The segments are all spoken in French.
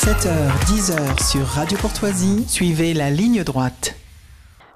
7h-10h sur Radio Courtoisie, suivez la ligne droite.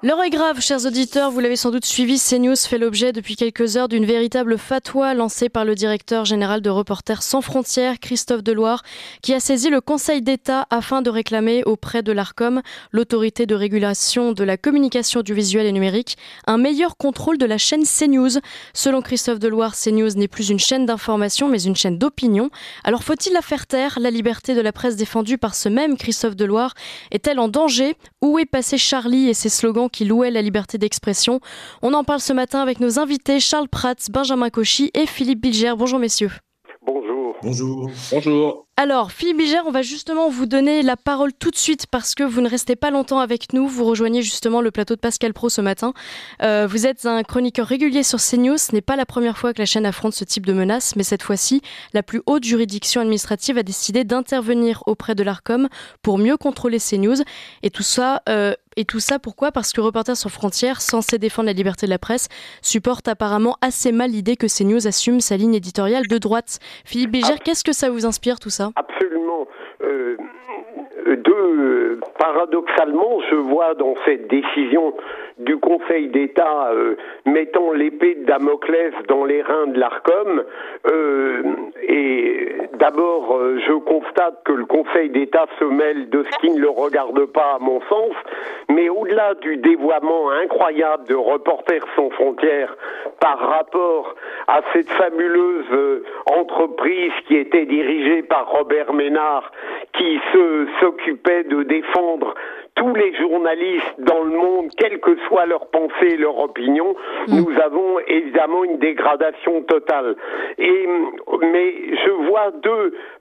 L'heure est grave, chers auditeurs, vous l'avez sans doute suivi, CNews fait l'objet depuis quelques heures d'une véritable fatwa lancée par le directeur général de Reporters sans frontières, Christophe Deloire, qui a saisi le Conseil d'État afin de réclamer auprès de l'Arcom, l'autorité de régulation de la communication audiovisuelle et numérique, un meilleur contrôle de la chaîne CNews. Selon Christophe Deloire, CNews n'est plus une chaîne d'information mais une chaîne d'opinion. Alors faut-il la faire taire? La liberté de la presse défendue par ce même Christophe Deloire est-elle en danger? Où est passé Charlie et ses slogans qui louait la liberté d'expression? On en parle ce matin avec nos invités Charles Prats, Benjamin Cauchy et Philippe Bilger. Bonjour messieurs. Bonjour. Bonjour. Bonjour. Alors, Philippe Bilger, on va justement vous donner la parole tout de suite parce que vous ne restez pas longtemps avec nous. Vous rejoignez justement le plateau de Pascal Praud ce matin. Vous êtes un chroniqueur régulier sur CNews. Ce n'est pas la première fois que la chaîne affronte ce type de menace, mais cette fois-ci, la plus haute juridiction administrative a décidé d'intervenir auprès de l'Arcom pour mieux contrôler CNews. Et tout ça, pourquoi? Parce que Reporters sans frontières, censé défendre la liberté de la presse, supporte apparemment assez mal l'idée que CNews assume sa ligne éditoriale de droite. Philippe Bilger, qu'est-ce que ça vous inspire tout ça? Absolument. Paradoxalement, je vois dans cette décision du Conseil d'État mettant l'épée de Damoclès dans les reins de l'Arcom. Et d'abord, je constate que le Conseil d'État se mêle de ce qui ne le regarde pas, à mon sens. Mais au-delà du dévoiement incroyable de Reporters sans frontières par rapport à cette fabuleuse entreprise qui était dirigée par Robert Ménard, qui s'occupait de défendre tous les journalistes dans le monde, quelle que soit leur pensée et leur opinion, nous avons évidemment une dégradation totale. Mais je vois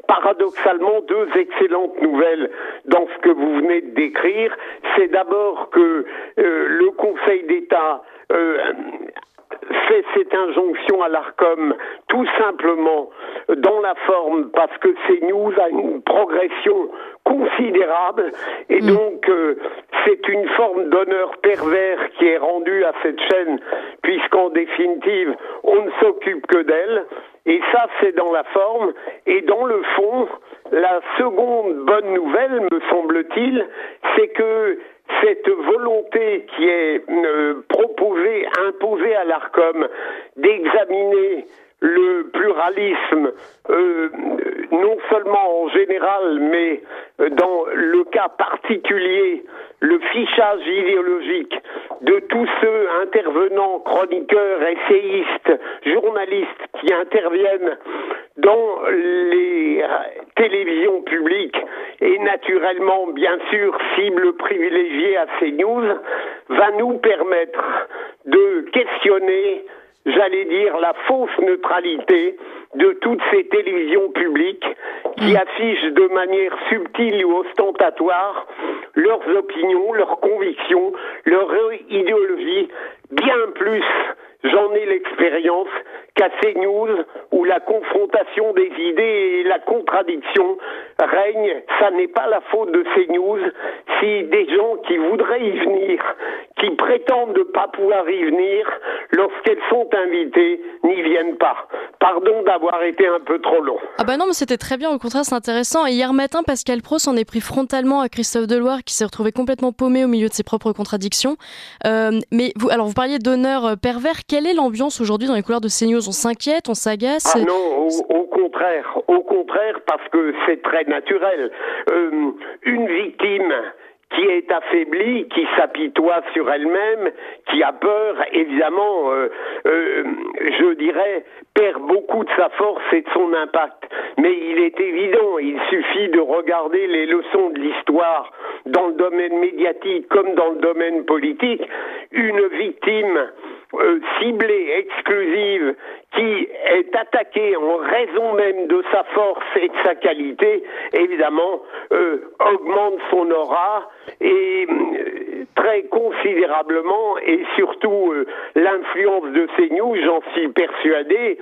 paradoxalement deux excellentes nouvelles dans ce que vous venez de décrire. C'est d'abord que le Conseil d'État fait cette injonction à l'Arcom tout simplement dans la forme parce que CNews a une progression considérable et donc c'est une forme d'honneur pervers qui est rendue à cette chaîne puisqu'en définitive on ne s'occupe que d'elle. Et ça, c'est dans la forme. Et dans le fond, la seconde bonne nouvelle, me semble-t-il, c'est que cette volonté qui est imposée à l'Arcom d'examiner le pluralisme, non seulement en général, mais dans le cas particulier, le fichage idéologique de tous ceux intervenants, chroniqueurs, essayistes, journalistes qui interviennent dans les télévisions publiques et naturellement, bien sûr, cible privilégiée à CNews, va nous permettre de questionner, j'allais dire, la fausse neutralité de toutes ces télévisions publiques qui affichent de manière subtile ou ostentatoire leurs opinions, leurs convictions, leur idéologie, bien plus, j'en ai l'expérience, qu'à CNews où la confrontation des idées et la contradiction règne. Ça n'est pas la faute de CNews si des gens qui voudraient y venir, qui prétendent ne pas pouvoir y venir, lorsqu'elles sont invitées, n'y viennent pas. Pardon d'avoir été un peu trop long. Ah bah non, mais c'était très bien, au contraire c'est intéressant. Et hier matin, Pascal Praud s'en est pris frontalement à Christophe Deloire qui s'est retrouvé complètement paumé au milieu de ses propres contradictions. Mais vous parliez d'honneur pervers. Quelle est l'ambiance aujourd'hui dans les couloirs de CNews? On s'inquiète, on s'agace? Ah non, au contraire, parce que c'est très naturel. Une victime qui est affaiblie, qui s'apitoie sur elle-même, qui a peur, évidemment, je dirais, perd beaucoup de sa force et de son impact. Mais il est évident, il suffit de regarder les leçons de l'histoire dans le domaine médiatique comme dans le domaine politique. Une victime ciblée, exclusive, qui est attaquée en raison même de sa force et de sa qualité, évidemment, augmente son aura et très considérablement, et surtout l'influence de CNews, j'en suis persuadé,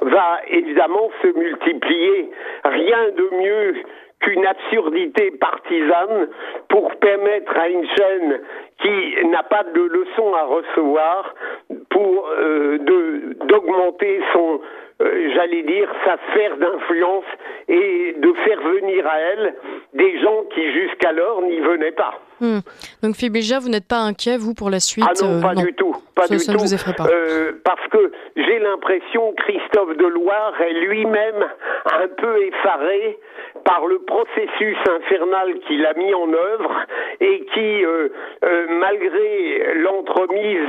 va évidemment se multiplier. Rien de mieux qu'une absurdité partisane pour permettre à une chaîne qui n'a pas de leçons à recevoir pour d'augmenter son j'allais dire sa sphère d'influence et de faire venir à elle des gens qui jusqu'alors n'y venaient pas. Donc Philippe Bilger, vous n'êtes pas inquiet, vous, pour la suite? Ah non, pas du tout. Ça ne vous effraie pas. Parce que j'ai l'impression que Christophe Deloire est lui-même un peu effaré par le processus infernal qu'il a mis en œuvre et qui, malgré l'entremise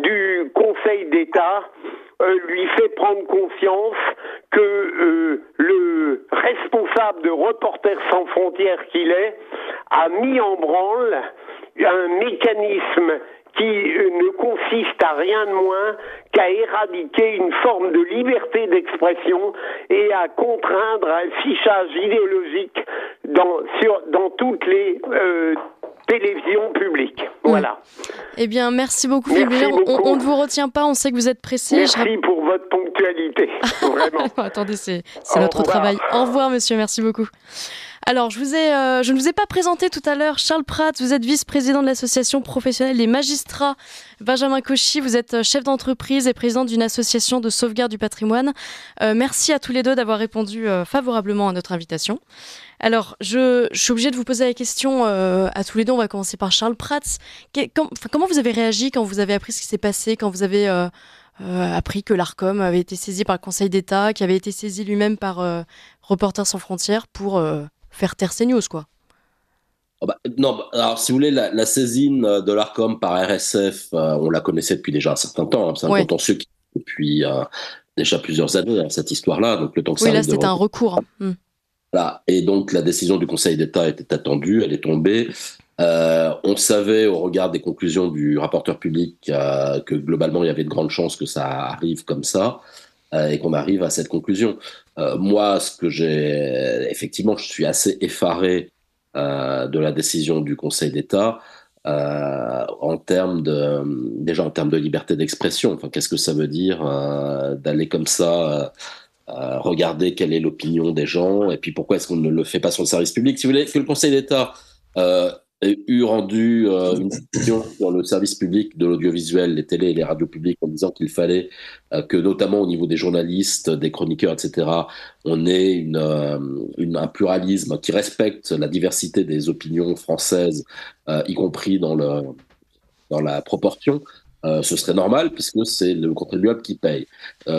du Conseil d'État, lui fait prendre conscience que le responsable de Reporters sans frontières qu'il est a mis en branle un mécanisme qui ne consiste à rien de moins qu'à éradiquer une forme de liberté d'expression et à contraindre un fichage idéologique dans toutes les télévisions publiques. Voilà. Eh bien, merci beaucoup, Philippe Bilger. On ne vous retient pas, on sait que vous êtes pressé. Merci pour votre ponctualité. Vraiment. Attendez, c'est notre travail. Au revoir, monsieur, merci beaucoup. Alors, je ne vous ai pas présenté tout à l'heure Charles Prats, vous êtes vice-président de l'association professionnelle des magistrats Benjamin Cauchy, vous êtes chef d'entreprise et président d'une association de sauvegarde du patrimoine. Merci à tous les deux d'avoir répondu favorablement à notre invitation. Alors, je suis obligée de vous poser la question à tous les deux, on va commencer par Charles Prats. Comment vous avez réagi quand vous avez appris ce qui s'est passé, quand vous avez appris que l'Arcom avait été saisi par le Conseil d'État, qui avait été saisi lui-même par Reporters sans frontières pour faire taire CNews, quoi? Non, alors si vous voulez, la saisine de l'Arcom par RSF, on la connaissait depuis déjà un certain temps. C'est un contentieux qui depuis déjà plusieurs années, cette histoire-là. Donc le temps que ça là, c'était un recours. Voilà. Et donc la décision du Conseil d'État était attendue, elle est tombée. On savait, au regard des conclusions du rapporteur public, que globalement il y avait de grandes chances que ça arrive comme ça. Et qu'on arrive à cette conclusion. Moi, effectivement, je suis assez effaré de la décision du Conseil d'État déjà en termes de liberté d'expression. Enfin, qu'est-ce que ça veut dire d'aller comme ça regarder quelle est l'opinion des gens et puis pourquoi est-ce qu'on ne le fait pas sur le service public? Si vous voulez que le Conseil d'État eu rendu une décision sur le service public de l'audiovisuel, les télés et les radios publiques, en disant qu'il fallait que, notamment au niveau des journalistes, des chroniqueurs, etc., on ait un pluralisme qui respecte la diversité des opinions françaises, y compris dans la proportion. Ce serait normal puisque c'est le contribuable qui paye.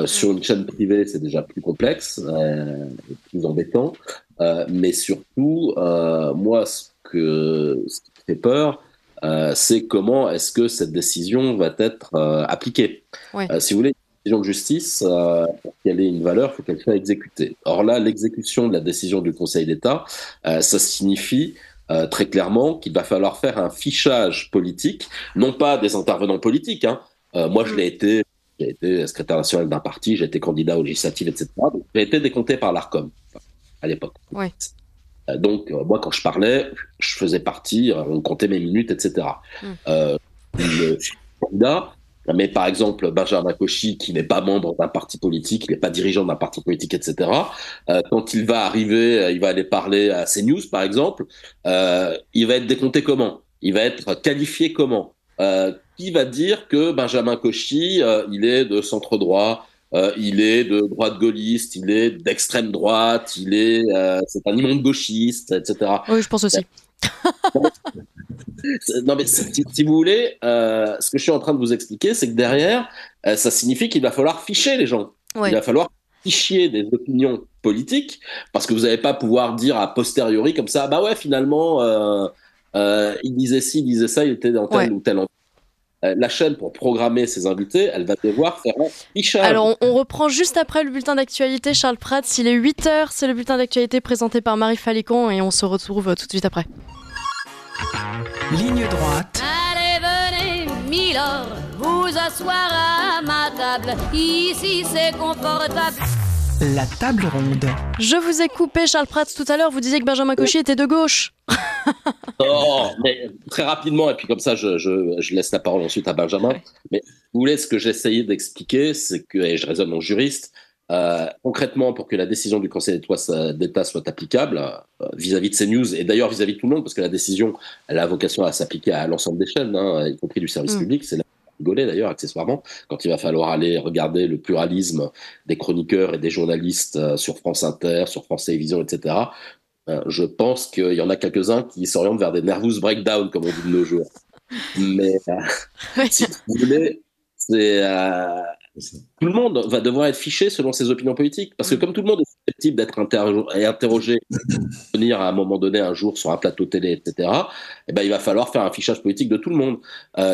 Sur une chaîne privée, c'est déjà plus complexe, plus embêtant, mais surtout, moi, ce qui me fait peur, c'est comment est-ce que cette décision va être appliquée. Si vous voulez, une décision de justice, pour qu'elle ait une valeur, il faut qu'elle soit exécutée. Or là, l'exécution de la décision du Conseil d'État, ça signifie très clairement qu'il va falloir faire un fichage politique, non pas des intervenants politiques. Moi, j'ai été secrétaire national d'un parti, j'ai été candidat aux législatives, etc. Donc, j'ai été décompté par l'Arcom à l'époque. Donc, moi, quand je parlais, je faisais partie, on comptait mes minutes, etc. Le candidat, mais par exemple, Benjamin Cauchy, qui n'est pas membre d'un parti politique, il n'est pas dirigeant d'un parti politique, etc. Quand il va arriver, il va aller parler à CNews, par exemple, il va être décompté comment? Il va être qualifié comment? Qui va dire que Benjamin Cauchy, il est de centre droit? Il est de droite gaulliste, il est d'extrême droite, c'est un immonde gauchiste, etc. Oui, je pense aussi. Non, mais si vous voulez, ce que je suis en train de vous expliquer, c'est que derrière, ça signifie qu'il va falloir ficher les gens. Il va falloir ficher des opinions politiques, parce que vous n'allez pas pouvoir dire a posteriori comme ça, bah ouais, finalement, il disait ci, il disait ça, il était dans tel ou tel endroit. La chaîne, pour programmer ses invités, elle va devoir faire un fichage. Alors, on reprend juste après le bulletin d'actualité. Charles Prats, il est 8h, c'est le bulletin d'actualité présenté par Marie Falicon et on se retrouve tout de suite après. Ligne droite. Allez, venez, Milord, vous asseoir à ma table. Ici, c'est confortable. La table ronde. Je vous ai coupé, Charles Prats, tout à l'heure. Vous disiez que Benjamin Cauchy était de gauche. Non, mais très rapidement, et puis comme ça, je laisse la parole ensuite à Benjamin. Mais vous voulez, ce que j'ai essayé d'expliquer, c'est que, et je raisonne en juriste, concrètement, pour que la décision du Conseil d'État soit applicable vis-à-vis de CNews, et d'ailleurs vis-à-vis de tout le monde, parce que la décision, elle a vocation à s'appliquer à l'ensemble des chaînes, y compris du service public, c'est là rigoler d'ailleurs accessoirement, quand il va falloir aller regarder le pluralisme des chroniqueurs et des journalistes sur France Inter, sur France Télévisions, etc. Je pense qu'il y en a quelques-uns qui s'orientent vers des nervous breakdown, comme on dit de nos jours. Mais si vous voulez, tout le monde va devoir être fiché selon ses opinions politiques, parce que comme tout le monde est susceptible d'être interrogé, venir à un moment donné un jour sur un plateau télé, etc., eh ben, il va falloir faire un fichage politique de tout le monde.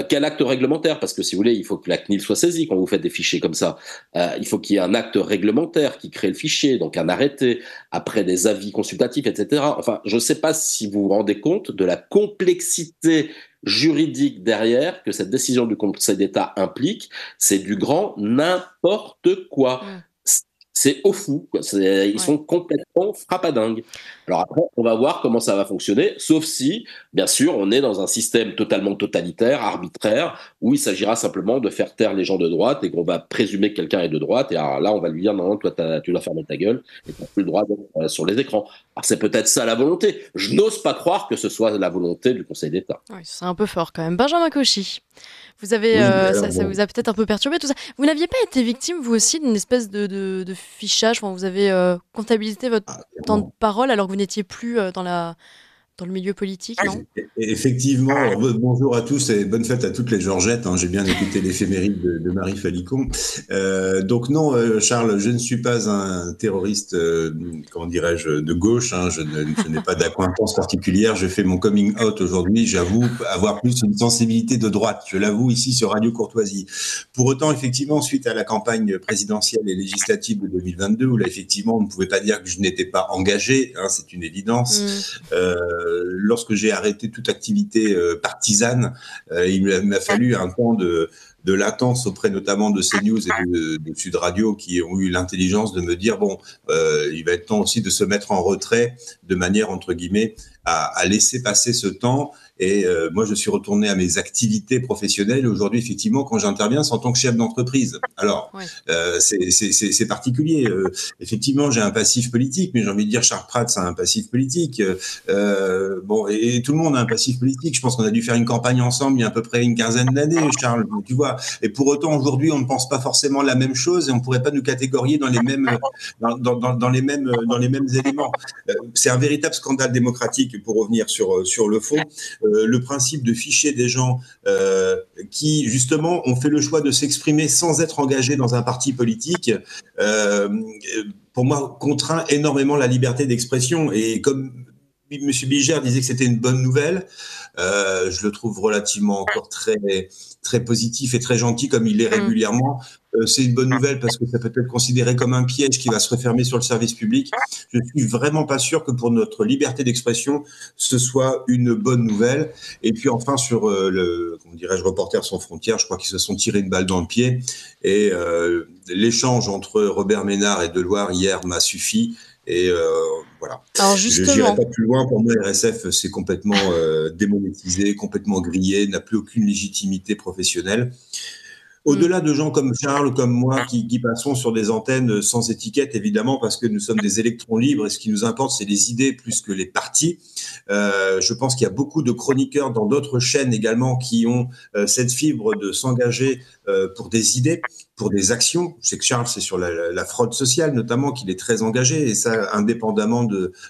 Quel acte réglementaire? Parce que si vous voulez, il faut que la CNIL soit saisie quand vous faites des fichiers comme ça. Il faut qu'il y ait un acte réglementaire qui crée le fichier, donc un arrêté, après des avis consultatifs, etc. Enfin, je ne sais pas si vous vous rendez compte de la complexité juridique derrière que cette décision du Conseil d'État implique. C'est du grand n'importe quoi. C'est au fou, quoi. Ils sont complètement frappadingues. Alors après, on va voir comment ça va fonctionner, sauf si, bien sûr, on est dans un système totalement totalitaire, arbitraire, où il s'agira simplement de faire taire les gens de droite et qu'on va présumer que quelqu'un est de droite. Et alors là, on va lui dire non, toi, tu dois fermer ta gueule et tu n'as plus le droit d'être sur les écrans. Alors c'est peut-être ça la volonté. Je n'ose pas croire que ce soit la volonté du Conseil d'État. Oui, c'est un peu fort quand même. Benjamin Cauchy. Vous avez, ça vous a peut-être un peu perturbé tout ça. Vous n'aviez pas été victime, vous aussi, d'une espèce de fichage, enfin, vous avez comptabilisé votre temps de parole alors que vous n'étiez plus dans le milieu politique, non? Effectivement. Bonjour à tous et bonne fête à toutes les Georgettes. J'ai bien écouté l'éphéméride de Marie Falicon. Donc non, Charles, je ne suis pas un terroriste, comment dirais-je, de gauche. Je n'ai pas d'acquaintance particulière. Je fais mon coming out aujourd'hui. J'avoue avoir plus une sensibilité de droite. Je l'avoue ici sur Radio Courtoisie. Pour autant, effectivement, suite à la campagne présidentielle et législative de 2022, où là, effectivement, on ne pouvait pas dire que je n'étais pas engagé. C'est une évidence. Lorsque j'ai arrêté toute activité partisane, il m'a fallu un temps de latence auprès notamment de CNews et de Sud Radio qui ont eu l'intelligence de me dire il va être temps aussi de se mettre en retrait de manière entre guillemets à laisser passer ce temps. Et moi, je suis retourné à mes activités professionnelles. Aujourd'hui, effectivement, quand j'interviens, c'est en tant que chef d'entreprise. Alors, c'est particulier. Effectivement, j'ai un passif politique, mais j'ai envie de dire, Charles Prats a un passif politique. Et tout le monde a un passif politique. Je pense qu'on a dû faire une campagne ensemble il y a à peu près une quinzaine d'années, Charles. Tu vois. Et pour autant, aujourd'hui, on ne pense pas forcément la même chose et on ne pourrait pas nous catégorier dans les mêmes, dans les mêmes éléments. C'est un véritable scandale démocratique pour revenir sur le fond. Le principe de ficher des gens qui, justement, ont fait le choix de s'exprimer sans être engagés dans un parti politique, pour moi, contraint énormément la liberté d'expression. Et comme M. Bigère disait que c'était une bonne nouvelle, je le trouve relativement encore très, très positif et très gentil, comme il l'est régulièrement. C'est une bonne nouvelle parce que ça peut être considéré comme un piège qui va se refermer sur le service public. Je suis vraiment pas sûr que pour notre liberté d'expression, ce soit une bonne nouvelle. Et puis enfin sur comment dirais-je, Reporters sans frontières, je crois qu'ils se sont tirés une balle dans le pied. Et l'échange entre Robert Ménard et Deloire hier m'a suffi. Et voilà. Alors justement, je n'irai pas plus loin. Pour moi, RSF, c'est complètement démonétisé, complètement grillé, n'a plus aucune légitimité professionnelle. Au-delà de gens comme Charles, comme moi, qui passons sur des antennes sans étiquette, évidemment, parce que nous sommes des électrons libres et ce qui nous importe, c'est les idées plus que les partis. Je pense qu'il y a beaucoup de chroniqueurs dans d'autres chaînes également qui ont cette fibre de s'engager pour des idées, pour des actions. Je sais que Charles, c'est sur la fraude sociale notamment qu'il est très engagé, et ça indépendamment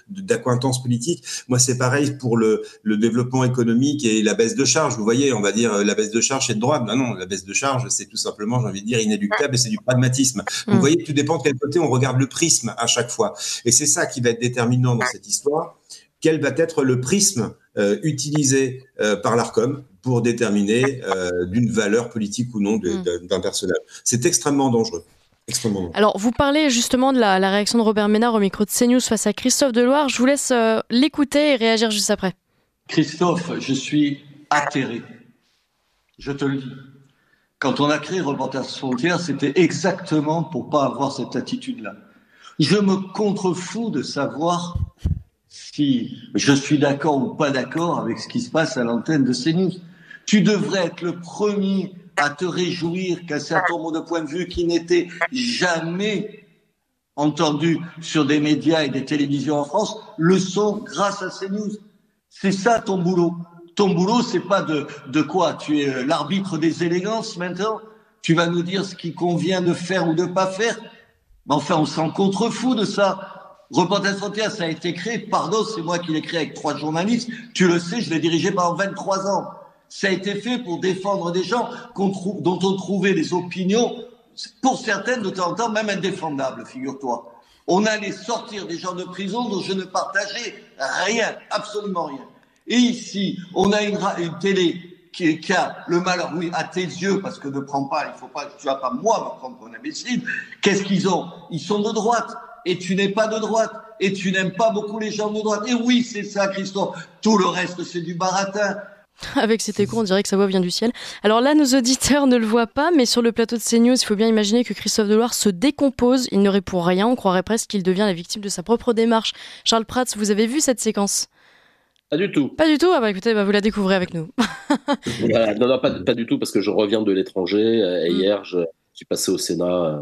d'acquaintance politique. Moi, c'est pareil pour le développement économique et la baisse de charges. Vous voyez, on va dire la baisse de charges, c'est de droite. Non, la baisse de charges, c'est tout simplement, j'ai envie de dire, inéluctable, et c'est du pragmatisme. Vous voyez, tout dépend de quel côté on regarde le prisme à chaque fois. Et c'est ça qui va être déterminant dans cette histoire. Quel va être le prisme utilisé par l'Arcom pour déterminer d'une valeur politique ou non d'un personnage. C'est extrêmement dangereux. Alors, vous parlez justement de la réaction de Robert Ménard au micro de CNews face à Christophe Deloire. Je vous laisse l'écouter et réagir juste après. Christophe, je suis atterré. Je te le dis. Quand on a créé Reporters sans frontières, c'était exactement pour pas avoir cette attitude-là. Je me contrefous de savoir si je suis d'accord ou pas d'accord avec ce qui se passe à l'antenne de CNews. Tu devrais être le premier à te réjouir qu'un certain nombre de points de vue qui n'étaient jamais entendus sur des médias et des télévisions en France le sont grâce à CNews. C'est ça ton boulot. Ton boulot, c'est pas de quoi? Tu es l'arbitre des élégances maintenant? Tu vas nous dire ce qui convient de faire ou de pas faire? Mais enfin, on s'en contrefout de ça. Reporters sans frontières, ça a été créé, pardon, c'est moi qui l'ai créé avec 3 journalistes, tu le sais, je l'ai dirigé pendant 23 ans. Ça a été fait pour défendre des gens dont on trouvait les opinions, pour certaines de temps en temps, même indéfendables, figure-toi. On allait sortir des gens de prison dont je ne partageais rien, absolument rien. Et ici, on a une télé qui a le malheur, oui, à tes yeux, parce que ne prends pas, il faut pas, tu vas pas moi me prendre pour un imbécile. Qu'est-ce qu'ils ont? Ils sont de droite. Et tu n'es pas de droite. Et tu n'aimes pas beaucoup les gens de droite. Et oui, c'est ça, Christophe. Tout le reste, c'est du baratin. Avec cet écho, on dirait que sa voix vient du ciel. Alors là, nos auditeurs ne le voient pas, mais sur le plateau de CNews, il faut bien imaginer que Christophe Deloire se décompose. Il ne répond rien. On croirait presque qu'il devient la victime de sa propre démarche. Charles Prats, vous avez vu cette séquence? Pas du tout. Pas du tout? Ah bah écoutez, vous la découvrez avec nous. Non, pas du tout, parce que je reviens de l'étranger. Et hier, je suis passé au Sénat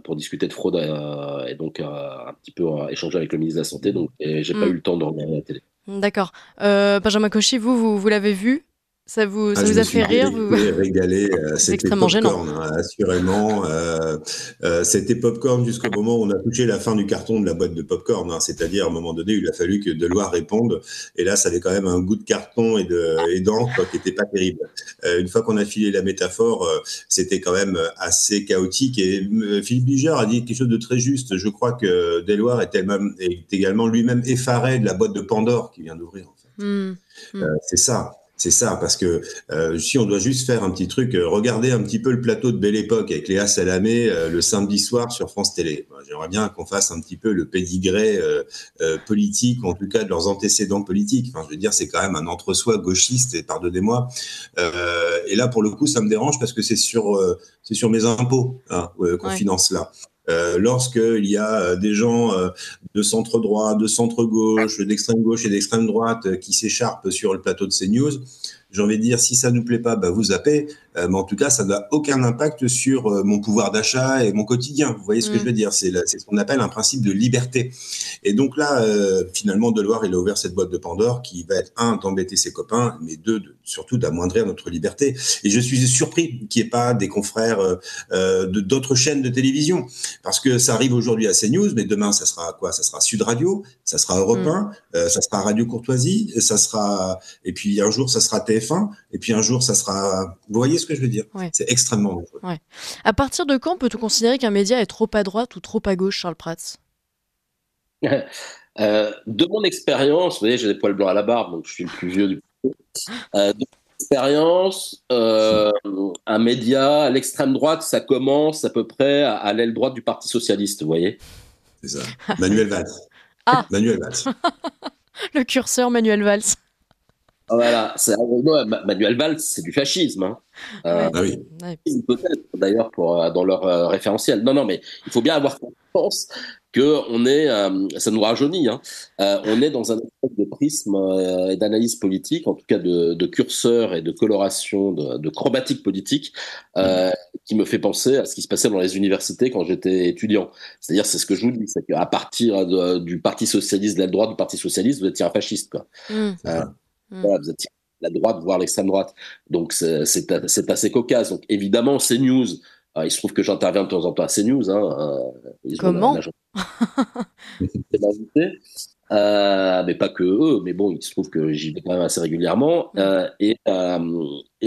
pour discuter de fraude et donc un petit peu échanger avec le ministre de la Santé. Donc, et j'ai pas eu le temps de regarder la télé. D'accord. Benjamin Cauchy, vous l'avez vu? Ça vous a fait rire? Régalé, c'était extrêmement popcorn, gênant. assurément. C'était popcorn jusqu'au moment où on a touché la fin du carton de la boîte de popcorn. C'est-à-dire, à un moment donné, il a fallu que Deloire réponde. Et là, ça avait quand même un goût de carton et d'encre qui n'était pas terrible. Une fois qu'on a filé la métaphore, c'était quand même assez chaotique. Et Philippe Bijard a dit quelque chose de très juste. Je crois que Deloire est également lui-même effaré de la boîte de Pandore qui vient d'ouvrir. En fait. C'est ça. C'est ça, parce que si on doit juste faire un petit truc, regardez un petit peu le plateau de Belle Époque avec Léa Salamé le samedi soir sur France Télé. J'aimerais bien qu'on fasse un petit peu le pédigré politique, ou en tout cas de leurs antécédents politiques. Enfin, je veux dire, c'est quand même un entre-soi gauchiste, et pardonnez-moi. Et là, pour le coup, ça me dérange parce que c'est sur mes impôts qu'on finance là. Lorsqu'il y a des gens de centre droit, de centre gauche, d'extrême gauche et d'extrême droite qui s'écharpent sur le plateau de CNews, j'ai envie de dire, si ça nous plaît pas, vous zappez. Mais en tout cas, ça n'a aucun impact sur mon pouvoir d'achat et mon quotidien. Vous voyez ce que je veux dire? C'est ce qu'on appelle un principe de liberté. Et donc là, finalement, Deloire, il a ouvert cette boîte de Pandore qui va être, d'embêter ses copains, mais surtout d'amoindrir notre liberté. Et je suis surpris qu'il n'y ait pas des confrères d'autres chaînes de télévision. Parce que ça arrive aujourd'hui à CNews, mais demain, ça sera quoi? Ça sera Sud Radio, ça sera Europe 1, ça sera Radio Courtoisie, et puis un jour, ça sera TF1, et puis un jour, ça sera... Vous voyez ce que je veux dire? C'est extrêmement dangereux. À partir de quand peut-on considérer qu'un média est trop à droite ou trop à gauche, Charles Prats? De mon expérience, vous voyez, j'ai des poils blancs à la barbe, donc je suis le plus vieux du groupe. De mon expérience, un média à l'extrême droite, ça commence à peu près à l'aile droite du Parti socialiste, vous voyez? C'est ça. Manuel Valls. Manuel Valls. Le curseur Manuel Valls. Voilà, Manuel Valls, c'est du fascisme. Oui. Peut-être, d'ailleurs, dans leur référentiel. Non, mais il faut bien avoir conscience qu'on est, ça nous rajeunit, on est dans un espèce de prisme et d'analyse politique, en tout cas de curseur et de coloration, de chromatique politique, qui me fait penser à ce qui se passait dans les universités quand j'étais étudiant. C'est-à-dire, c'est ce que je vous dis, c'est qu'à partir du Parti socialiste, de la droite du Parti socialiste, vous étiez un fasciste, quoi. Voilà, vous êtes la droite, voire l'extrême droite. Donc, c'est assez cocasse. Donc, évidemment, CNews, il se trouve que j'interviens de temps en temps à CNews. Comment? Mais pas que eux. Mais bon, il se trouve que j'y vais quand même assez régulièrement. Et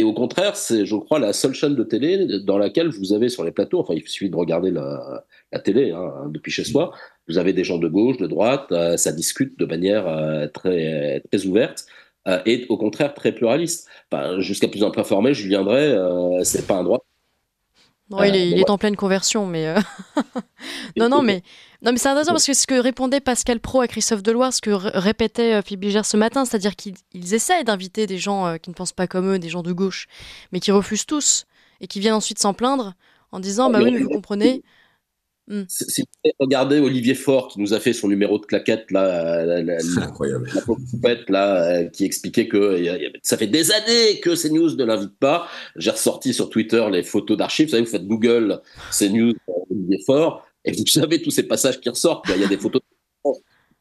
au contraire, c'est, je crois, la seule chaîne de télé dans laquelle vous avez sur les plateaux, enfin, il suffit de regarder la télé depuis chez soi, vous avez des gens de gauche, de droite, ça discute de manière très, très ouverte. Et au contraire très pluraliste. Enfin, jusqu'à plus informé, Julien Drey, c'est pas un droit. Non, il est en pleine conversion, mais non, mais c'est intéressant parce que ce que répondait Pascal Praud à Christophe Deloire, ce que répétait Philippe Bijard ce matin, c'est-à-dire qu'ils essaient d'inviter des gens qui ne pensent pas comme eux, des gens de gauche, mais qui refusent tous et qui viennent ensuite s'en plaindre en disant oui, mais vous comprenez. Si vous regardez Olivier Faure qui nous a fait son numéro de claquette là, incroyable. La poupette là, qui expliquait que ça fait des années que CNews ne l'invite pas. J'ai ressorti sur Twitter les photos d'archives. Vous savez, vous faites Google CNews Olivier Faure et vous savez tous ces passages qui ressortent. Il y a des photos,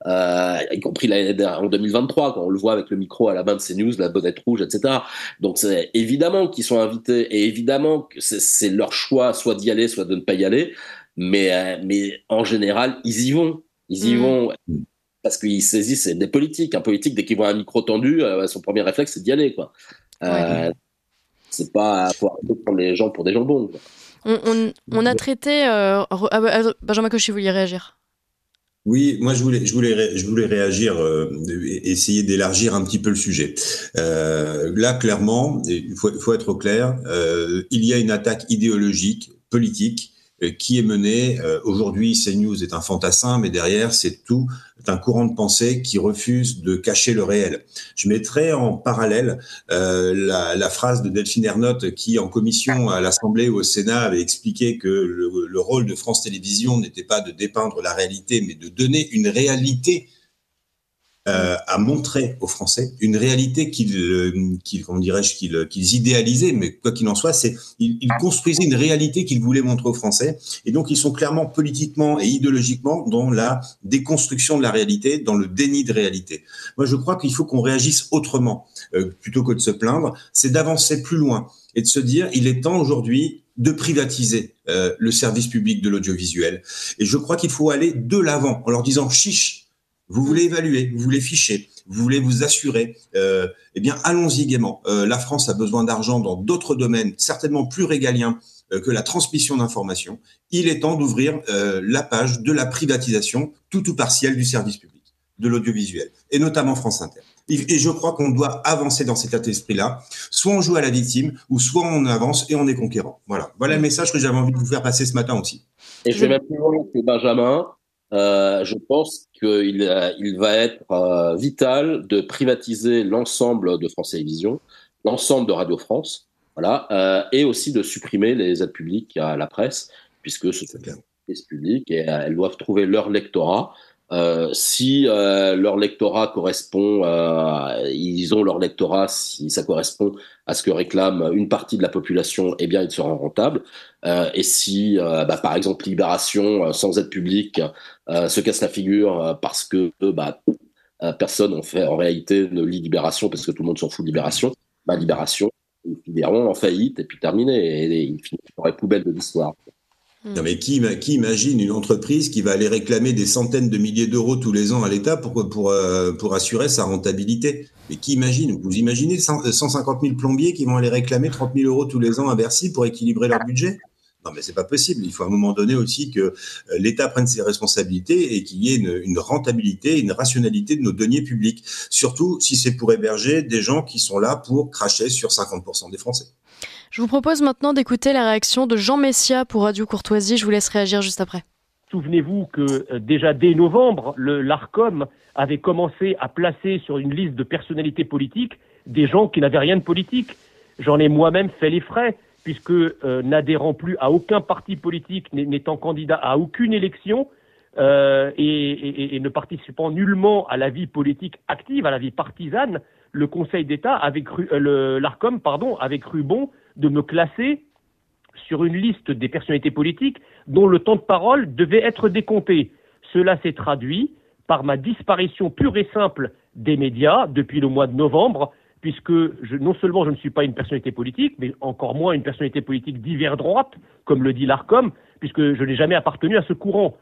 y compris en 2023 quand on le voit avec le micro à la main de CNews, la bonnette rouge, etc. Donc c'est évidemment qu'ils sont invités et évidemment que c'est leur choix, soit d'y aller, soit de ne pas y aller. Mais en général, ils y vont. Ils y vont parce qu'ils saisissent des politiques. Un politique, dès qu'il voit un micro tendu, son premier réflexe, c'est d'y aller, quoi. C'est pas faut arrêter de prendre les gens pour des jambons, quoi. On a traité... Benjamin Cauchy, vous vouliez réagir? Oui, moi je voulais réagir, essayer d'élargir un petit peu le sujet. Là, clairement, il faut être au clair, il y a une attaque idéologique, politique, qui est menée. Aujourd'hui, CNews est un fantassin, mais derrière, c'est un courant de pensée qui refuse de cacher le réel. Je mettrai en parallèle la phrase de Delphine Ernotte qui, en commission à l'Assemblée ou au Sénat, avait expliqué que le rôle de France Télévisions n'était pas de dépeindre la réalité, mais de donner une réalité à montrer aux Français, une réalité qu'ils idéalisaient, mais quoi qu'il en soit, ils construisaient une réalité qu'ils voulaient montrer aux Français, et donc ils sont clairement politiquement et idéologiquement dans la déconstruction de la réalité, dans le déni de réalité. Moi, je crois qu'il faut qu'on réagisse autrement, plutôt que de se plaindre, c'est d'avancer plus loin et de se dire, il est temps aujourd'hui de privatiser le service public de l'audiovisuel. Et je crois qu'il faut aller de l'avant en leur disant, chiche, vous voulez évaluer, vous voulez ficher, vous voulez vous assurer, eh bien, allons-y gaiement. La France a besoin d'argent dans d'autres domaines, certainement plus régaliens que la transmission d'informations. Il est temps d'ouvrir la page de la privatisation, tout ou partielle, du service public, de l'audiovisuel, et notamment France Inter. Et je crois qu'on doit avancer dans cet état d'esprit-là. Soit on joue à la victime, ou soit on avance et on est conquérant. Voilà le message que j'avais envie de vous faire passer ce matin aussi. Et je vais même plus loin que Benjamin. Je pense qu'il va être vital de privatiser l'ensemble de France Télévisions, l'ensemble de Radio France, voilà, et aussi de supprimer les aides publiques à la presse, puisque ce sont des aides publiques et elles doivent trouver leur lectorat. Si leur lectorat correspond, ils ont leur lectorat, si ça correspond à ce que réclame une partie de la population, eh bien ils seront rentables. Et si, par exemple, Libération, sans aide publique, se casse la figure parce que personne en réalité ne lit Libération parce que tout le monde s'en fout de Libération, Libération, ils finiront en faillite et puis terminé, et ils finiront dans les poubelles de l'histoire. Non, mais qui imagine une entreprise qui va aller réclamer des centaines de milliers d'euros tous les ans à l'État pour assurer sa rentabilité? Mais qui imagine? Vous imaginez 150 000 plombiers qui vont aller réclamer 30 000 euros tous les ans à Bercy pour équilibrer leur budget? Non, mais c'est pas possible. Il faut à un moment donné aussi que l'État prenne ses responsabilités et qu'il y ait une rentabilité, une rationalité de nos deniers publics. Surtout si c'est pour héberger des gens qui sont là pour cracher sur 50% des Français. Je vous propose maintenant d'écouter la réaction de Jean Messia pour Radio Courtoisie. Je vous laisse réagir juste après. Souvenez-vous que déjà dès novembre, l'ARCOM avait commencé à placer sur une liste de personnalités politiques des gens qui n'avaient rien de politique. J'en ai moi-même fait les frais, puisque n'adhérant plus à aucun parti politique, n'étant candidat à aucune élection, et ne participant nullement à la vie politique active, à la vie partisane, le Conseil d'État l'ARCOM avait cru bon de me classer sur une liste des personnalités politiques dont le temps de parole devait être décompté. Cela s'est traduit par ma disparition pure et simple des médias depuis le mois de novembre, puisque non seulement je ne suis pas une personnalité politique, mais encore moins une personnalité politique d'hiver droite, comme le dit l'ARCOM, puisque je n'ai jamais appartenu à ce courant.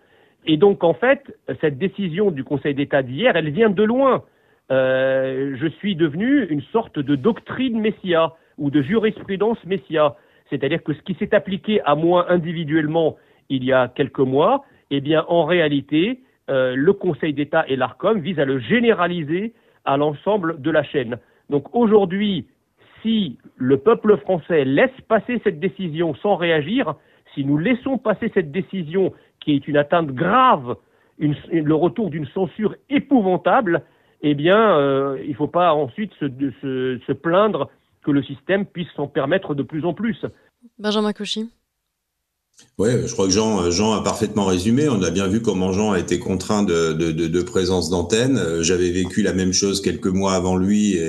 Et donc, en fait, cette décision du Conseil d'État d'hier, elle vient de loin. Je suis devenu une sorte de doctrine Messia ou de jurisprudence Messia. C'est-à-dire que ce qui s'est appliqué à moi individuellement il y a quelques mois, eh bien, en réalité, le Conseil d'État et l'ARCOM visent à le généraliser à l'ensemble de la chaîne. Donc aujourd'hui, si le peuple français laisse passer cette décision sans réagir, si nous laissons passer cette décision qui est une atteinte grave, le retour d'une censure épouvantable, eh bien, il ne faut pas ensuite se plaindre que le système puisse s'en permettre de plus en plus. Benjamin Cauchy. Oui, je crois que Jean a parfaitement résumé. On a bien vu comment Jean a été contraint de présence d'antenne. J'avais vécu la même chose quelques mois avant lui,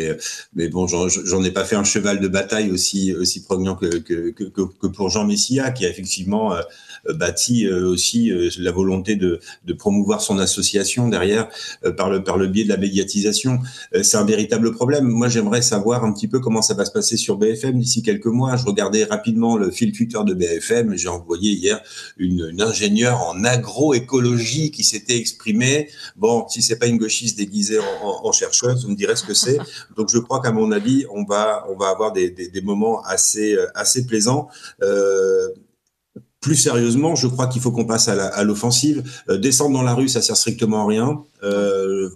mais bon, j'en ai pas fait un cheval de bataille aussi prégnant que pour Jean Messia, qui a effectivement bâti aussi la volonté de promouvoir son association derrière par le biais de la médiatisation. C'est un véritable problème. Moi, j'aimerais savoir un petit peu comment ça va se passer sur BFM d'ici quelques mois. Je regardais rapidement le fil Twitter de BFM, j'ai envoyé voyais hier une ingénieure en agroécologie qui s'était exprimée. Bon, si c'est pas une gauchiste déguisée en chercheuse, vous me direz ce que c'est. Donc je crois qu'à mon avis, on va avoir des moments assez plaisants. Plus sérieusement, je crois qu'il faut qu'on passe à l'offensive. Descendre dans la rue, ça sert strictement à rien.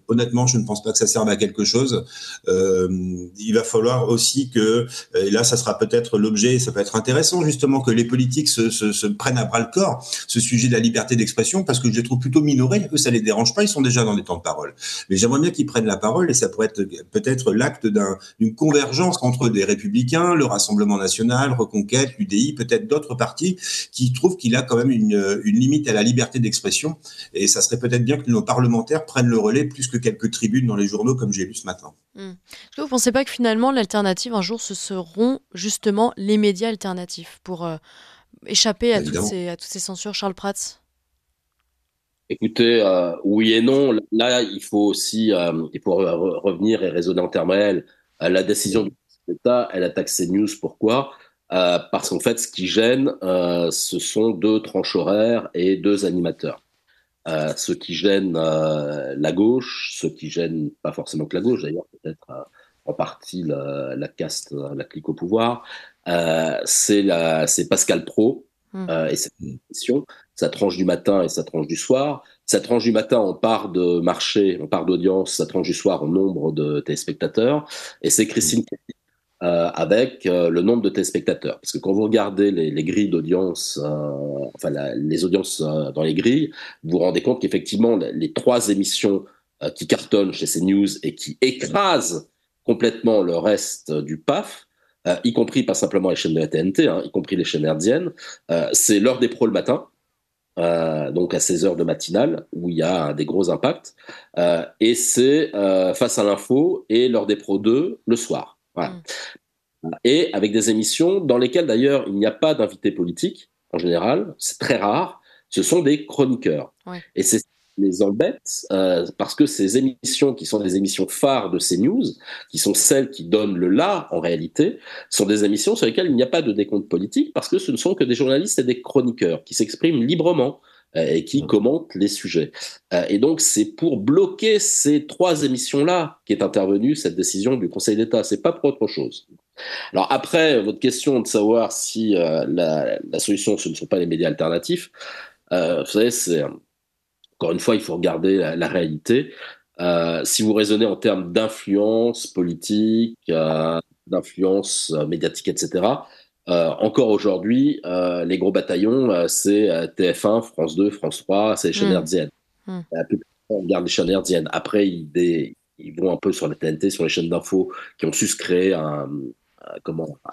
Honnêtement, je ne pense pas que ça serve à quelque chose. Il va falloir aussi que, et là, ça sera peut-être l'objet, ça peut être intéressant justement que les politiques se prennent à bras le corps ce sujet de la liberté d'expression, parce que je les trouve plutôt minorés. Eux, ça les dérange pas, ils sont déjà dans des temps de parole. Mais j'aimerais bien qu'ils prennent la parole, et ça pourrait être peut-être l'acte d'une convergence entre des Républicains, le Rassemblement National, Reconquête, l'UDI, peut-être d'autres partis qui trouvent qu'il a quand même une limite à la liberté d'expression, et ça serait peut-être bien que nos parlementaires prennent le relais plus que quelques tribunes dans les journaux comme j'ai lu ce matin. Est-ce que vous ne pensez pas que finalement l'alternative un jour ce seront justement les médias alternatifs pour échapper à toutes ces censures? Charles Prats? Écoutez, oui et non. Là, il faut aussi revenir et raisonner en termes réels. La décision du Conseil d'État, elle attaque CNews. Pourquoi? Parce qu'en fait, ce qui gêne, ce sont 2 tranches horaires et 2 animateurs. Ce qui gêne la gauche, ce qui gêne pas forcément que la gauche d'ailleurs, peut-être en partie la caste, la clique au pouvoir, c'est Pascal Praud et cette émission, sa tranche du matin et sa tranche du soir. Sa tranche du matin, on part de marché, on part d'audience, sa tranche du soir en nombre de téléspectateurs, et c'est Christine avec le nombre de téléspectateurs. Parce que quand vous regardez les grilles d'audience, les audiences dans les grilles, vous vous rendez compte qu'effectivement, les 3 émissions qui cartonnent chez CNews et qui écrasent complètement le reste du PAF, y compris pas simplement les chaînes de la TNT, y compris les chaînes hertziennes, c'est l'heure des pros le matin, donc à 16h de matinale, où il y a des gros impacts, et c'est Face à l'info et l'heure des pros 2 le soir. Voilà. Et avec des émissions dans lesquelles d'ailleurs il n'y a pas d'invité politique en général, c'est très rare, ce sont des chroniqueurs. Ouais. Et c'est ce qui les embête, parce que ces émissions qui sont des émissions phares de CNews, qui sont celles qui donnent le là en réalité, sont des émissions sur lesquelles il n'y a pas de décompte politique, parce que ce ne sont que des journalistes et des chroniqueurs qui s'expriment librement et qui commentent les sujets. Et donc, c'est pour bloquer ces 3 émissions-là qu'est intervenue cette décision du Conseil d'État. C'est pas pour autre chose. Alors après, votre question de savoir si la solution, ce ne sont pas les médias alternatifs, vous savez, encore une fois, il faut regarder la réalité. Si vous raisonnez en termes d'influence politique, d'influence médiatique, etc., encore aujourd'hui, les gros bataillons, c'est TF1, France 2, France 3, c'est les chaînes hertziennes. On regarde les chaînes hertziennes. Après, ils vont un peu sur la TNT, sur les chaînes d'infos qui ont su se créer un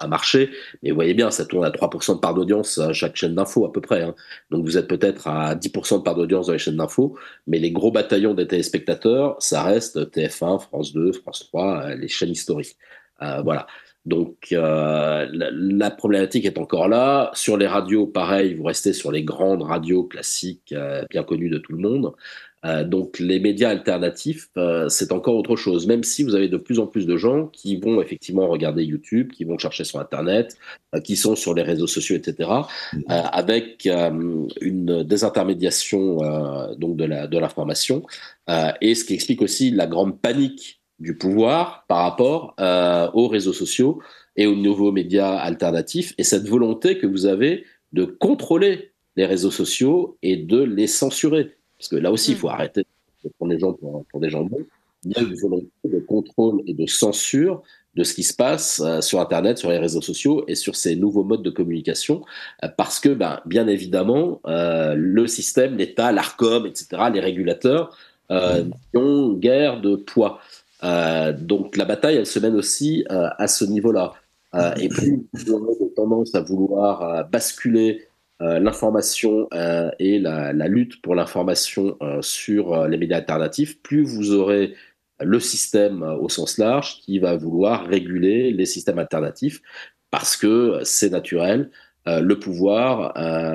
marché. Mais vous voyez bien, ça tourne à 3% de part d'audience à chaque chaîne d'infos à peu près. Donc vous êtes peut-être à 10% de part d'audience dans les chaînes d'infos, mais les gros bataillons des téléspectateurs, ça reste TF1, France 2, France 3, les chaînes historiques. Voilà. Donc la problématique est encore là. Sur les radios, pareil, vous restez sur les grandes radios classiques bien connues de tout le monde. Donc les médias alternatifs, c'est encore autre chose, même si vous avez de plus en plus de gens qui vont effectivement regarder YouTube, qui vont chercher sur Internet, qui sont sur les réseaux sociaux, etc., avec une désintermédiation donc de l'information, et ce qui explique aussi la grande panique du pouvoir par rapport aux réseaux sociaux et aux nouveaux médias alternatifs, et cette volonté que vous avez de contrôler les réseaux sociaux et de les censurer. Parce que là aussi, il faut arrêter de prendre les gens pour des jambons. Il y a une volonté de contrôle et de censure de ce qui se passe sur Internet, sur les réseaux sociaux et sur ces nouveaux modes de communication, parce que, bien évidemment, le système, l'État, l'Arcom, etc., les régulateurs ont guère de poids. Donc la bataille, elle se mène aussi à ce niveau-là. Et plus vous aurez tendance à vouloir basculer l'information et la lutte pour l'information sur les médias alternatifs, plus vous aurez le système au sens large qui va vouloir réguler les systèmes alternatifs, parce que c'est naturel. Le pouvoir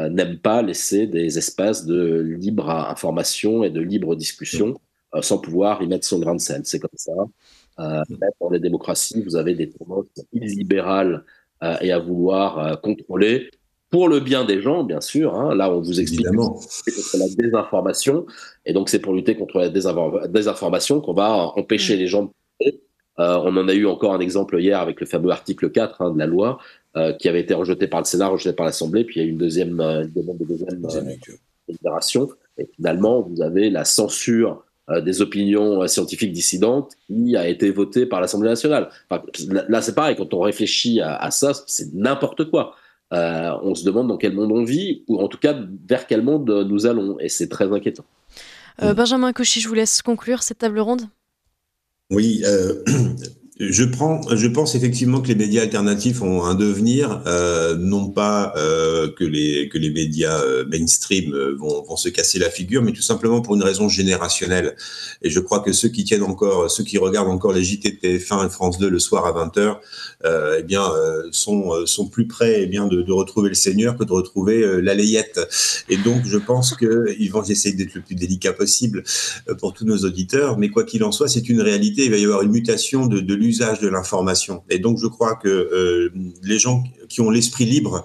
n'aime pas laisser des espaces de libre information et de libre discussion sans pouvoir y mettre son grain de sel. C'est comme ça. Même dans les démocraties, vous avez des tendances illibérales et à vouloir contrôler. pour le bien des gens, bien sûr. Hein. Là, on vous explique Évidemment. que c'est contre la désinformation. Et donc, c'est pour lutter contre la désinformation qu'on va empêcher les gens de parler. On en a eu encore un exemple hier avec le fameux article 4 de la loi qui avait été rejeté par le Sénat, rejeté par l'Assemblée. Puis il y a eu une demande de deuxième délibération. Et finalement, vous avez la censure des opinions scientifiques dissidentes qui a été votée par l'Assemblée nationale. Enfin, là, c'est pareil, quand on réfléchit à ça, c'est n'importe quoi. On se demande dans quel monde on vit, ou en tout cas vers quel monde nous allons, et c'est très inquiétant. Benjamin Cauchy, je vous laisse conclure cette table ronde. Oui, je pense effectivement que les médias alternatifs ont un devenir, non pas que les médias mainstream vont se casser la figure, mais tout simplement pour une raison générationnelle. Et je crois que ceux qui regardent encore les JT de TF1 et France 2 le soir à 20h, sont plus près de retrouver le Seigneur que de retrouver la layette. Et donc je pense qu'ils vont essayer d'être le plus délicat possible pour tous nos auditeurs, mais quoi qu'il en soit, c'est une réalité. Il va y avoir une mutation de l'usage de l'information. Et donc, je crois que les gens qui ont l'esprit libre,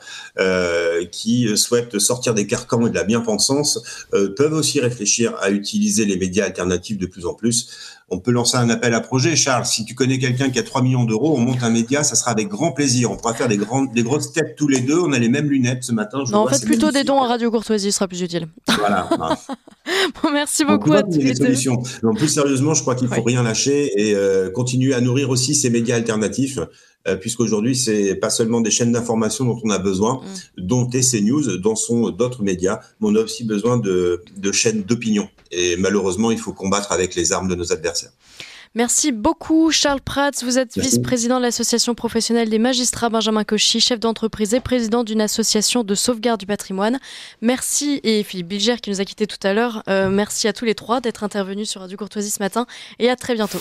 qui souhaitent sortir des carcans et de la bien-pensance, peuvent aussi réfléchir à utiliser les médias alternatifs de plus en plus. On peut lancer un appel à projet. Charles, si tu connais quelqu'un qui a 3 millions d'euros, on monte un média, ça sera avec grand plaisir. On pourra faire des grosses têtes tous les deux. On a les mêmes lunettes ce matin. En fait, plutôt des dons à Radio Courtoisie, ce sera plus utile. Voilà. Bon, merci beaucoup à tous les deux. Donc, plus sérieusement, je crois qu'il faut rien lâcher et continuer à nourrir aussi ces médias alternatifs, puisqu'aujourd'hui, c'est pas seulement des chaînes d'information dont on a besoin, dont CNews, dont sont d'autres médias, mais on a aussi besoin de chaînes d'opinion. Et malheureusement, il faut combattre avec les armes de nos adversaires. Merci beaucoup Charles Prats, vous êtes vice-président de l'association professionnelle des magistrats. Benjamin Cauchy, chef d'entreprise et président d'une association de sauvegarde du patrimoine. Merci, et Philippe Bilger qui nous a quittés tout à l'heure. Merci à tous les trois d'être intervenus sur Radio Courtoisie ce matin et à très bientôt.